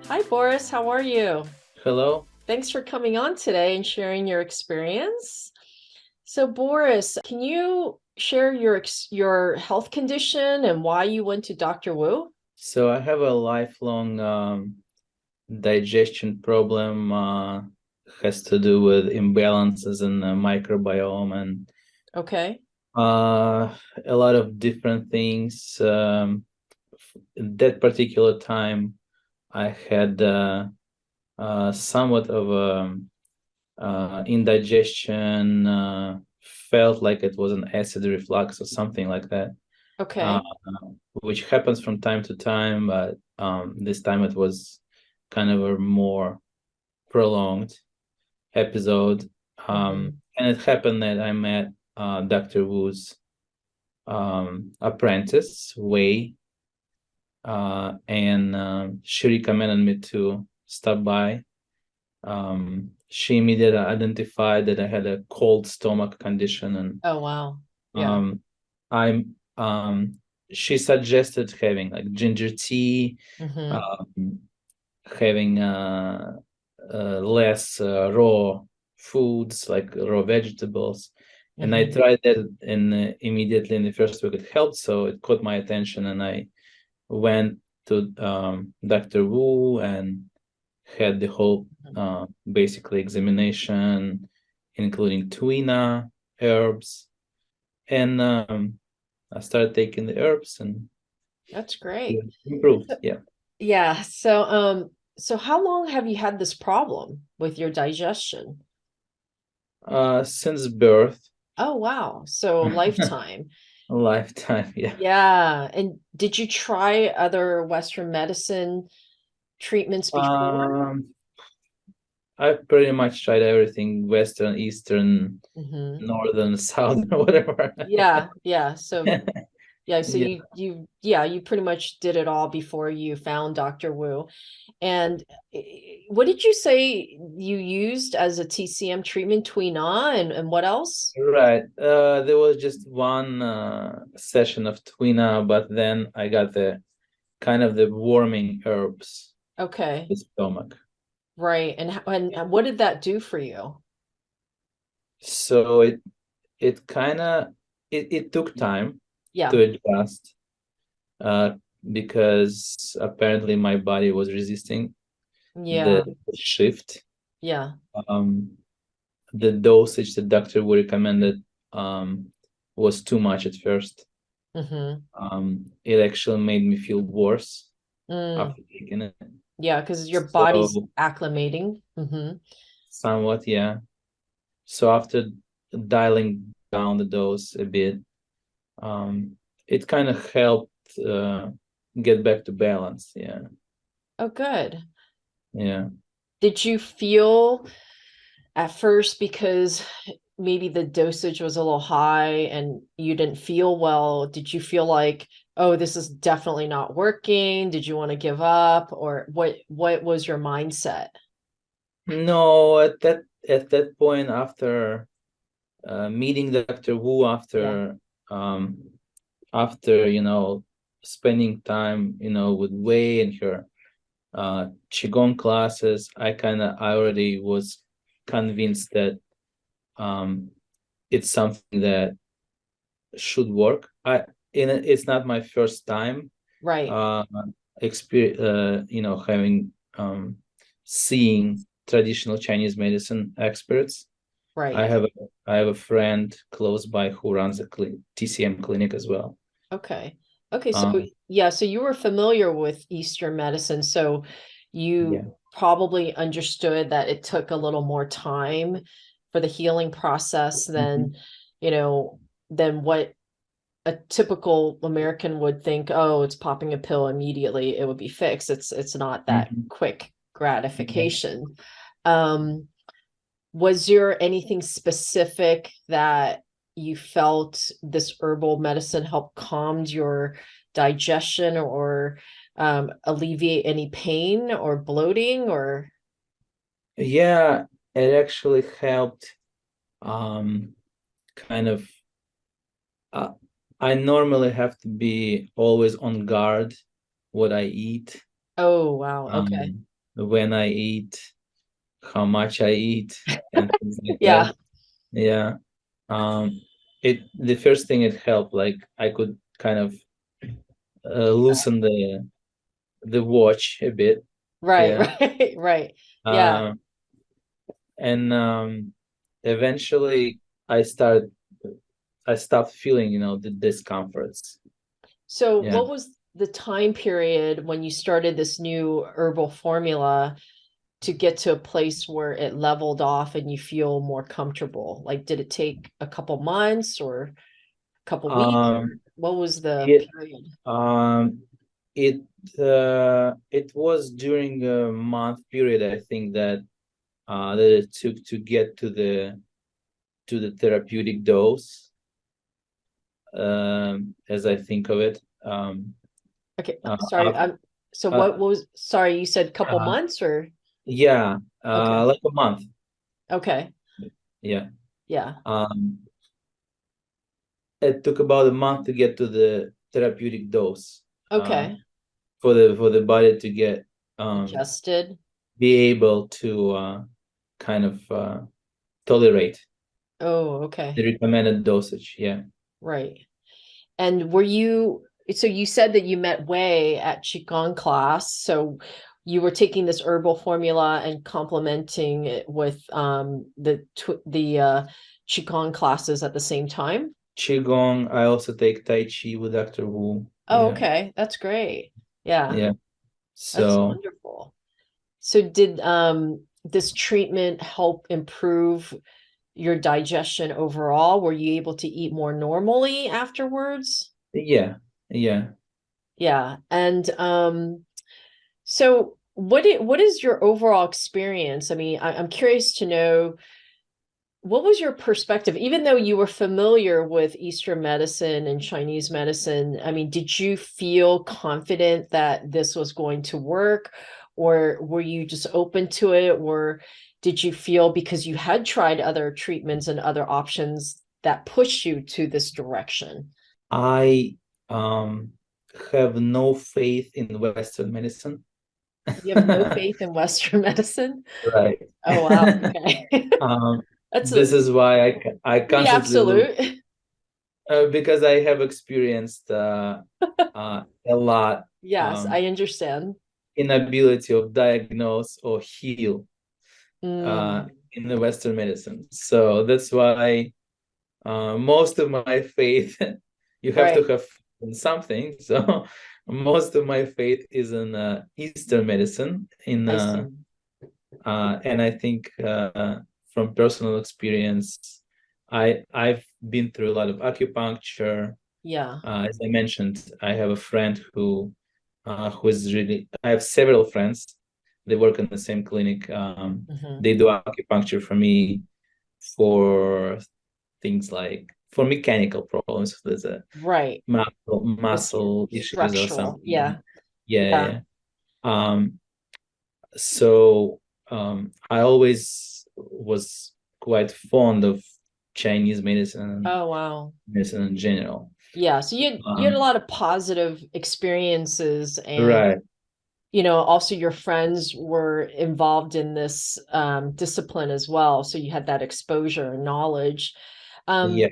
Hi, Boris. How are you? Hello. Thanks for coming on today and sharing your experience. So, Boris, can you share your health condition and why you went to Dr. Wu? So I have a lifelong digestion problem. Has to do with imbalances in the microbiome and Okay. a lot of different things. That particular time, I had somewhat of a indigestion. Felt like it was an acid reflux or something like that. uh, Okay. which happens from time to time, but this time it was kind of a more prolonged episode. Hmm. And it happened that I met Dr. Wu's apprentice, Wei, and she recommended me to stop by. She immediately identified that I had a cold stomach condition, and Oh, wow. Yeah. um, I'm she suggested having like ginger tea, Hmm. um, having less raw foods like raw vegetables. And I Hmm. tried that, and immediately in the first week it helped, so it caught my attention, and I went to Dr. Wu and had the whole basically examination, including tuna, herbs, and I started taking the herbs and That's great. it improved. Yeah. Yeah. So how long have you had this problem with your digestion? Since birth, Oh, wow. So a lifetime. lifetime. Yeah. Yeah. And did you try other Western medicine treatments before? Um, I've pretty much tried everything: Western, Eastern, Hmm. Northern, Southern, whatever. Yeah, yeah. So Yeah. you pretty much did it all before you found Dr. Wu. And what did you say you used as a TCM treatment? Tuina and what else? Right. There was just one session of Twina, but then I got the kind of the warming herbs for Okay, the stomach. right. And what did that do for you? So it kind of it took time to Yeah, adjust, uh, because apparently my body was resisting the yeah, shift. yeah. Um, the dosage the doctor would recommended um, was too much at first. Mm-hmm. It actually made me feel worse Mm, after taking it. yeah, because your body's So acclimating. Mm-hmm. somewhat, yeah. So after dialing down the dose a bit, um, it kind of helped get back to balance. Yeah, Oh, good. yeah. Did you feel at first because maybe the dosage was a little high and you didn't feel well, did you feel like, oh, this is definitely not working? Did you want to give up? Or what was your mindset? No, at that point, after meeting Dr. Wu, Yeah. um, after spending time with Wei and her qigong classes, I already was convinced that um, it's something that should work. It's not my first time Right. uh experience having seeing traditional Chinese medicine experts. I Right. have a I have a friend close by who runs a TCM clinic as well. Okay. Okay. So Um, yeah, so you were familiar with Eastern medicine, so yeah. you probably understood that it took a little more time for the healing process Mhm. you know, than what a typical American would think, oh, it's popping a pill immediately, it would be fixed. It's not that Mhm. quick Yeah. gratification. Um, was there anything specific that you felt this herbal medicine helped calmed your digestion or alleviate any pain or bloating or Yeah, it actually helped. Kind of. Uh, I normally have to be always on guard what I eat. oh wow, Um, okay. when I eat, how much I eat, and things like Yeah. that. Yeah. The first thing it helped, like I could kind of loosen the watch a bit. Right, Yeah. right, right. Yeah. Um, and eventually I stopped feeling, the discomforts. So Yeah. what was the time period when you started this new herbal formula to get to a place where it leveled off and you feel more comfortable? Like, did it take a couple months or a couple weeks, or Um, what was the it period? um it it was during a month period, I think, that it took to get to the therapeutic dose, as I think of it. Okay, Uh, sorry. af- So uh, what was, sorry, you said couple uh, months or yeah, okay. like a month. Okay. Yeah. Yeah. Um, it took about a month to get to the therapeutic dose, Okay. for the body to get um Adjusted. be able to kind of tolerate Oh, the okay. recommended dosage. Yeah. Right. And were you, so you said that you met Wei at Qigong class. So you were taking this herbal formula and complementing it with the Qigong classes at the same time. Qigong. I also take Tai Chi with Dr. Wu. Oh, Yeah. okay. That's great. Yeah, Yeah. that's So wonderful. So did this treatment help improve your digestion overall? Were you able to eat more normally afterwards? yeah. Yeah. Yeah. And so what is your overall experience? I mean, I'm curious to know what was your perspective, even though you were familiar with Eastern medicine and Chinese medicine? I mean, did you feel confident that this was going to work, or were you just open to it, or did you feel because you had tried other treatments and other options that pushed you to this direction? I um have no faith in Western medicine. You have no faith in Western medicine? Right. Oh, wow. Okay. um That's this a is why I pretty constantly look, absolute. because I have experienced a lot Yes, um I understand. inability of diagnose or heal Mm, in the Western medicine. So that's why most of my faith, you have to right. have in something. So most of my faith is in Eastern medicine. I see. And I think from personal experience, I've been through a lot of acupuncture. Yeah. As I mentioned, I have a friend who is really. I have several friends. They work in the same clinic. Hmm. They do acupuncture for me for things like for mechanical problems. If there's a Right. It's muscle issues or structural. something. Yeah. Yeah, Yeah. yeah. Um, so I always was quite fond of Chinese medicine and Oh, wow. medicine in general. Yeah. So you had a Um, lot of positive experiences, and right. also your friends were involved in this discipline as well. So you had that exposure and knowledge. Yeah.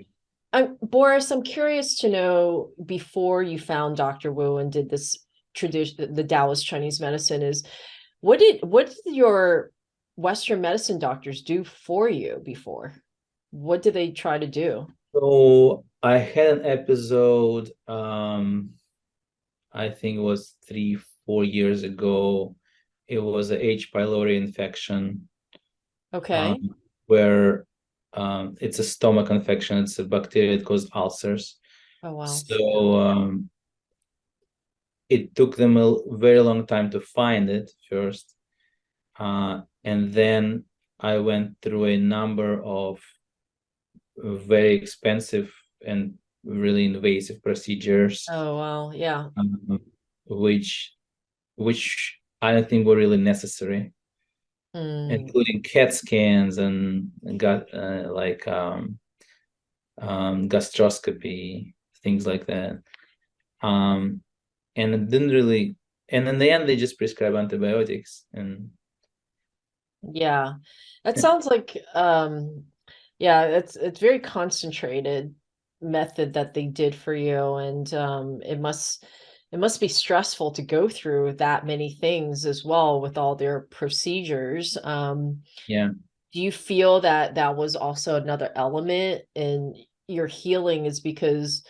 Um, Boris, I'm curious to know, before you found Dr. Wu and did this tradition, the Taoist Chinese medicine, is what did your Western medicine doctors do for you before? What did they try to do? So I had an episode, I think it was 3, 4 years ago. It was a H. pylori infection, Okay. um, where it's a stomach infection. It's a bacteria that causes ulcers. Oh, wow. Yeah. So it took them a very long time to find it first. And then I went through a number of very expensive and really invasive procedures, Oh, wow. Yeah. um, which which I don't think were really necessary, Mm, including CAT scans and got gastroscopy, things like that. And it didn't really And in the end, they just prescribe antibiotics. And Yeah. That sounds like yeah, it's very concentrated method that they did for you, and it must be stressful to go through that many things as well with all their procedures. yeah, Do you feel that that was also another element in your healing is because,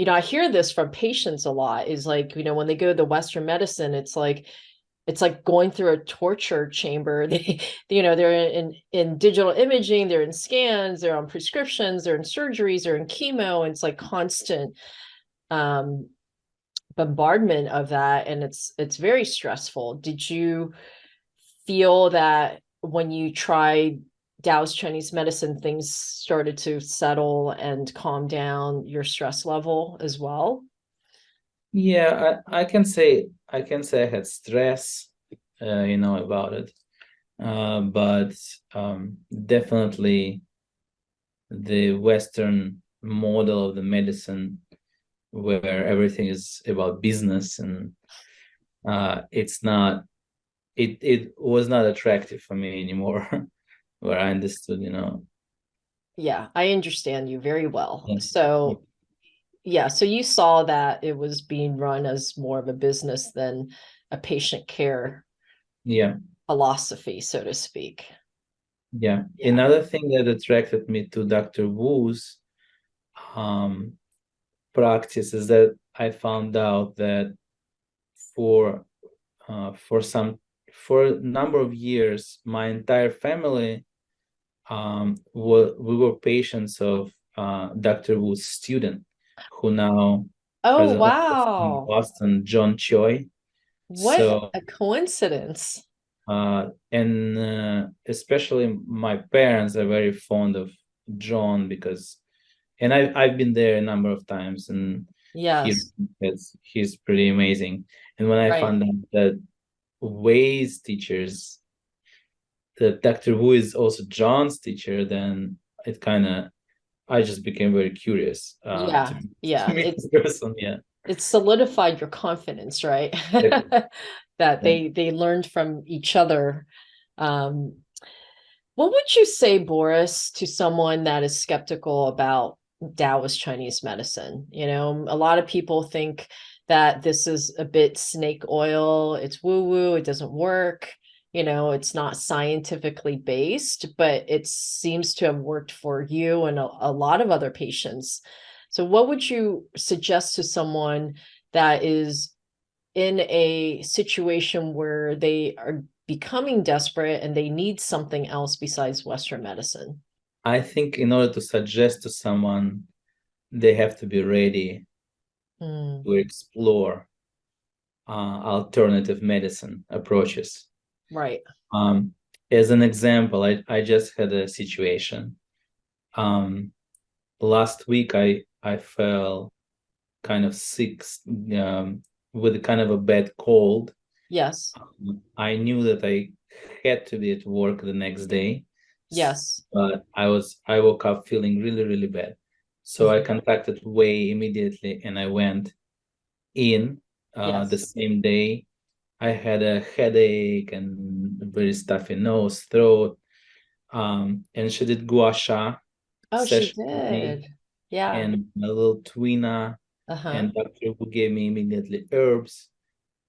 I hear this from patients a lot is like, when they go to the Western medicine, it's like going through a torture chamber. They're in digital imaging, they're in scans, they're on prescriptions, they're in surgeries, they're in chemo, and it's like constant um bombardment of that, and it's very stressful. Did you feel that when you tried Taoist Chinese medicine, things started to settle and calm down your stress level as well? yeah. I can say I had stress, about it. But definitely the Western model of the medicine, where everything is about business, and it's not. It was not attractive for me anymore. Where I understood, Yeah, I understand you very well. yeah, So, yeah, so you saw that it was being run as more of a business than a patient care yeah, philosophy, so to speak. yeah. Yeah. Another thing that attracted me to Dr. Wu's um, practice is that I found out that for for some for a number of years, my entire family we were patients of Dr. Wu's student, who now Oh, has an office in wow. Boston, John Choi. What So a coincidence. and especially my parents are very fond of John, because and I've been there a number of times, and Yes, he's pretty amazing. And when I right. found out that Way's teachers, that Dr. Wu is also John's teacher, then it kind of I just became very curious to Yeah, to yeah. meet It's the person. Yeah. it's solidified your confidence, right? Yeah. That Yeah. they learned from each other. Um, what would you say, Boris, to someone that is skeptical about Taoist Chinese medicine? A lot of people think that this is a bit snake oil, it's woo-woo, it doesn't work, it's not scientifically based, but it seems to have worked for you and a lot of other patients. So, what would you suggest to someone that is in a situation where they are becoming desperate and they need something else besides Western medicine? I think in order to suggest to someone, they have to be ready Mm, to explore alternative medicine approaches. right. Um, as an example, I just had a situation. Um, Last week, I fell kind of sick, with kind of a bad cold. Yes. I knew that I had to be at work the next day, Yes. but I woke up feeling really, really bad. So I Mhm. contacted Wei immediately, and I went in the Yes. same day. I had a headache and a very stuffy nose, throat. And she did gua sha Oh, she session with me, did. Yeah. and a little twina, Uh-huh. and Dr. Wu gave me immediately herbs.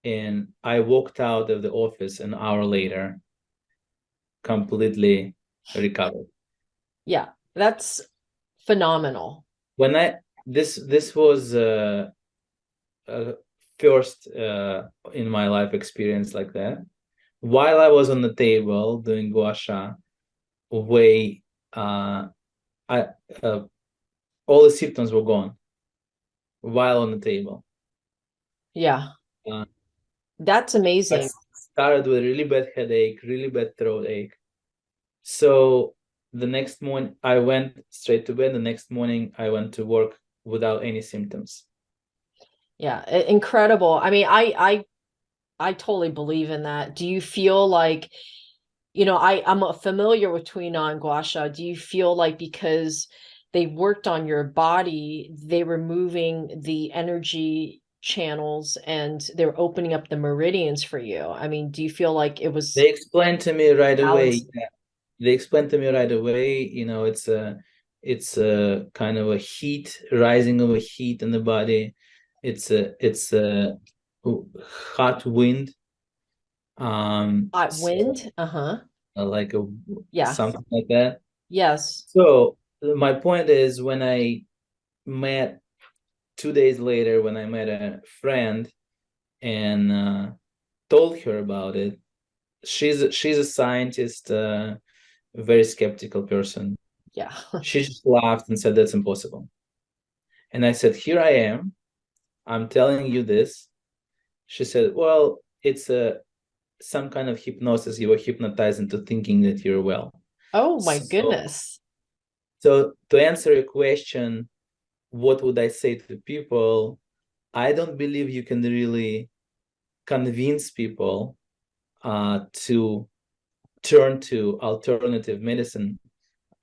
And I walked out of the office an hour later, completely recovered. Yeah. That's phenomenal. When I this was a first in my life experience like that. While I was on the table doing gua sha, way I uh, all the symptoms were gone while on the table. Yeah. Uh, That's I amazing. started with a really bad headache, really bad throat ache. So the next morning, I went straight to bed. The next morning, I went to work without any symptoms. Yeah. Incredible. I mean, I totally believe in that. Do you feel like, I'm familiar with Tuina and Guasha. Do you feel like because they worked on your body, they were moving the energy channels and they're opening up the meridians for you. I mean, do you feel like it was They explained to me right away. balanced? They explained to me right away, it's a kind of a heat, rising of a heat in the body. It's a hot wind, Hot so wind? Uh-huh. like a Yeah. something like that. Yes. So my point is, when I met 2 days later, when I met a friend and told her about it, she's a scientist, a very skeptical person. Yeah. She just laughed and said, "That's impossible." And I said, "Here I am. I'm telling you this." She said, "Well, it's a some kind of hypnosis. You were hypnotized into thinking that you're well." Oh my So, goodness. so to answer your question, what would I say to people? I don't believe you can really convince people to turn to alternative medicine,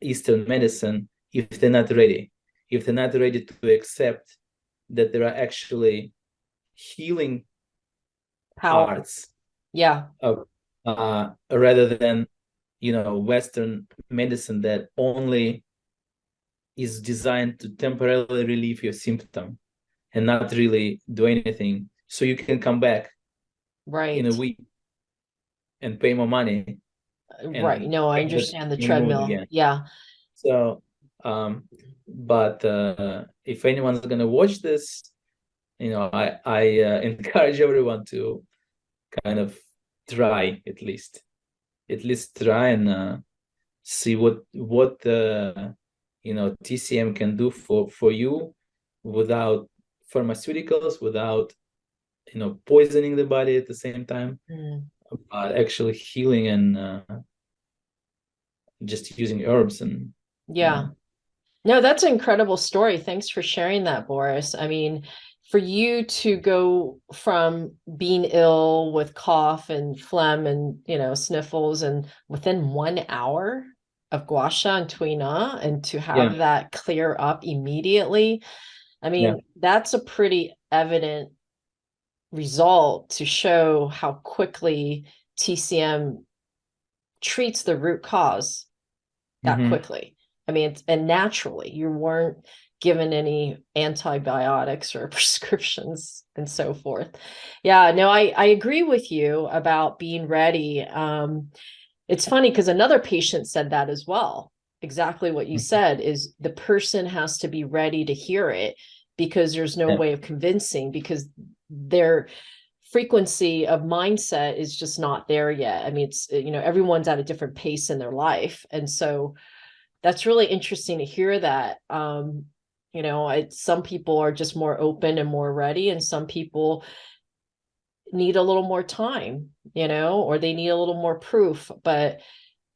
Eastern medicine, if they're not ready. If they're not ready to accept that there are actually healing Power. arts Yeah. of, rather than Western medicine that only is designed to temporarily relieve your symptom and not really do anything, so you can come back in a Right. week and pay more money Right. and No, I have the understand the same mood treadmill. again. Yeah. So, but if anyone's gonna watch this, I encourage everyone to kind of try, at least try and see what TCM can do for you, without pharmaceuticals, without poisoning the body at the same time, Mm. but actually healing and just using herbs and you Yeah. know No, that's an incredible story. Thanks for sharing that, Boris. I mean, for you to go from being ill with cough and phlegm and, sniffles, and within 1 hour of gua sha and tuina, and to yeah, have that clear up immediately, I yeah. mean, that's a pretty evident result to show how quickly TCM treats the root cause that Mm-hmm. quickly. I mean, and naturally, you weren't given any antibiotics or prescriptions and so forth. Yeah, no, I agree with you about being ready. It's funny because another patient said that as well. Exactly what you said is the person has to be ready to hear it, because there's no Yeah. way of convincing, because their frequency of mindset is just not there yet. I mean, it's, everyone's at a different pace in their life. And so that's really interesting to hear that. Some people are just more open and more ready, and some people need a little more time, or they need a little more proof. But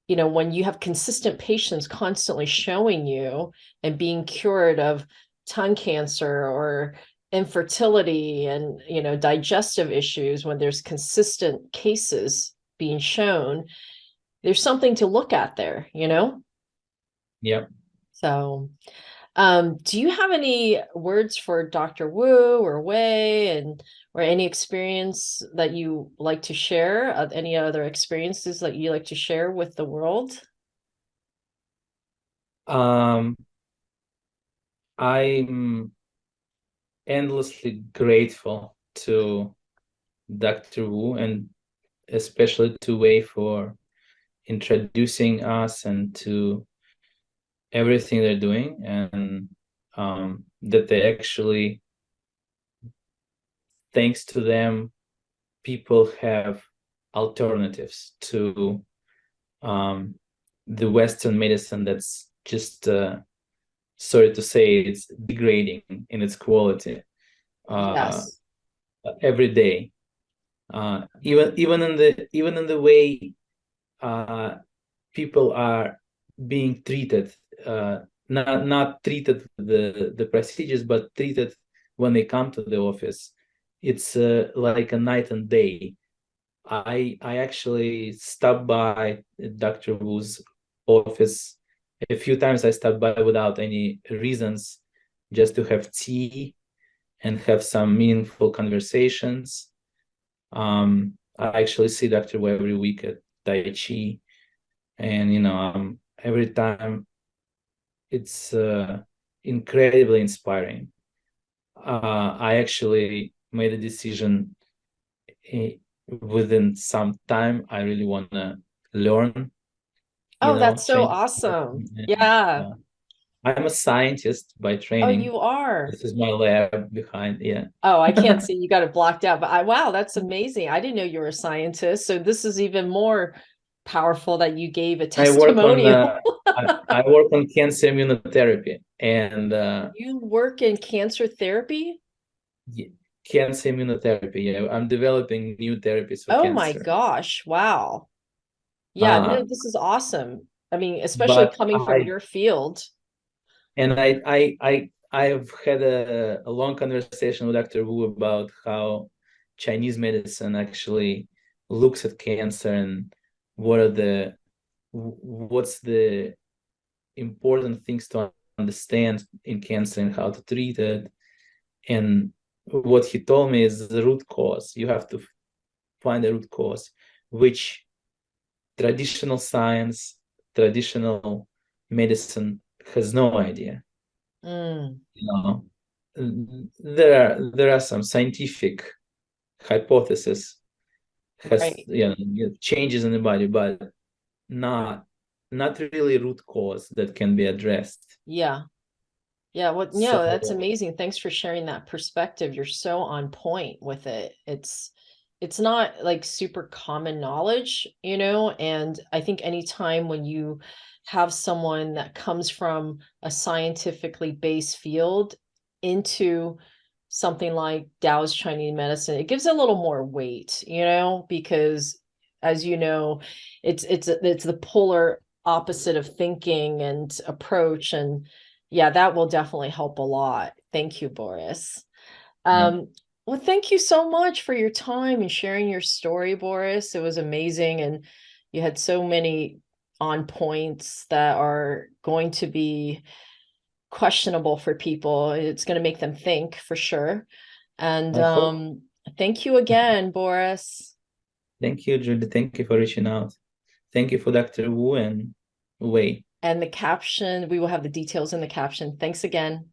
when you have consistent patients constantly showing you and being cured of tongue cancer or infertility and digestive issues, when there's consistent cases being shown, there's something to look at there. Yeah. So do you have any words for Dr. Wu or Wei, and or any experience that you like to share? Any other experiences that you like to share with the world? um I'm endlessly grateful to Dr. Wu, and especially to Wei, for introducing us and to everything they're doing, and that they actually, thanks to them, people have alternatives to um, the Western medicine that's just, sorry to say, it's degrading in its quality uh, Yes. every day. Even in the way uh, people are being treated, not treated the procedures, but treated when they come to the office. It's like a night and day. I actually stopped by Dr. Wu's office a few times. I stopped by without any reasons, just to have tea and have some meaningful conversations. I actually see Dr. Wu every week at Tai Chi, and every time it's incredibly inspiring. I actually made a decision within some time. I really want to learn, Oh, that's so Chinese. awesome. And, Yeah. I'm a scientist by Oh, training. you are. This is my lab behind. Yeah. Oh, I can't see you got it blocked out, but wow, that's amazing. I didn't know you were a scientist. So this is even more powerful that you gave a I work on testimonial. I work on cancer immunotherapy and You work in cancer therapy? cancer immunotherapy. Yeah, I'm developing new therapies for Oh my cancer. gosh. Wow. Yeah, no, Uh, this is awesome. I mean, especially but coming from I your field. and I've had a long conversation with Dr. Wu about how Chinese medicine actually looks at cancer and what's the important things to understand in cancer and how to treat it. And what he told me is the root cause. You have to find the root cause, which traditional science, traditional medicine has no idea. Mm, You know, there are some scientific hypotheses has right. changes in the body, but not not really root cause that can be addressed. Yeah. Yeah, what no, that's So amazing. Thanks for sharing that perspective. You're so on point with it. It's not like super common knowledge, and I think anytime when you have someone that comes from a scientifically based field into something like Taoist Chinese medicine, it gives it a little more weight, because as you know, it's the polar opposite of thinking and approach, and yeah, that will definitely help a lot. Thank you, Boris. yeah, Um, well, thank you so much for your time and sharing your story, Boris. It was amazing, and you had so many on points that are going to be questionable for people. It's going to make them think for sure. And I hope. thank you again, Boris. Thank you, Julie. Thank you for reaching out. Thank you for Dr. Wu and Wei. And the caption, we will have the details in the caption. Thanks again.